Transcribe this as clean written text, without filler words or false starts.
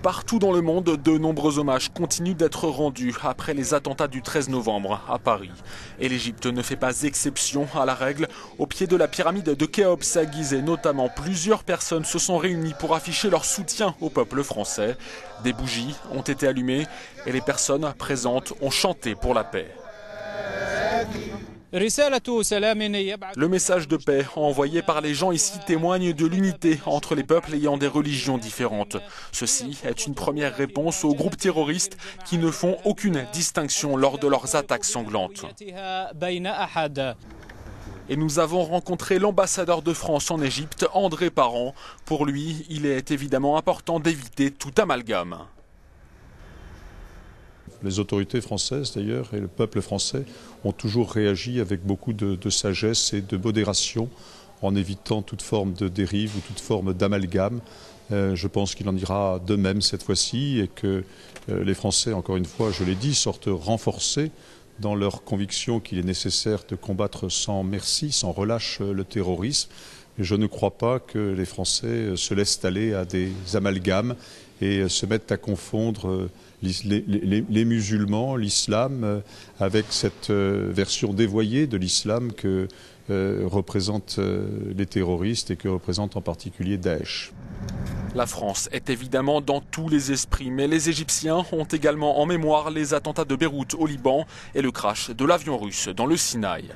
Partout dans le monde, de nombreux hommages continuent d'être rendus après les attentats du 13 novembre à Paris. Et l'Égypte ne fait pas exception à la règle. Au pied de la pyramide de Khéops à Gizeh notamment, plusieurs personnes se sont réunies pour afficher leur soutien au peuple français. Des bougies ont été allumées et les personnes présentes ont chanté pour la paix. Le message de paix envoyé par les gens ici témoigne de l'unité entre les peuples ayant des religions différentes. Ceci est une première réponse aux groupes terroristes qui ne font aucune distinction lors de leurs attaques sanglantes. Et nous avons rencontré l'ambassadeur de France en Égypte, André Parent. Pour lui, il est évidemment important d'éviter tout amalgame. Les autorités françaises d'ailleurs et le peuple français ont toujours réagi avec beaucoup de sagesse et de modération en évitant toute forme de dérive ou toute forme d'amalgame. Je pense qu'il en ira de même cette fois-ci et que les Français, encore une fois, je l'ai dit, sortent renforcés dans leur conviction qu'il est nécessaire de combattre sans merci, sans relâche le terrorisme. Et je ne crois pas que les Français se laissent aller à des amalgames et se mettent à confondre les musulmans, l'islam, avec cette version dévoyée de l'islam que représentent les terroristes et que représente en particulier Daesh. La France est évidemment dans tous les esprits, mais les Égyptiens ont également en mémoire les attentats de Beyrouth au Liban et le crash de l'avion russe dans le Sinaï.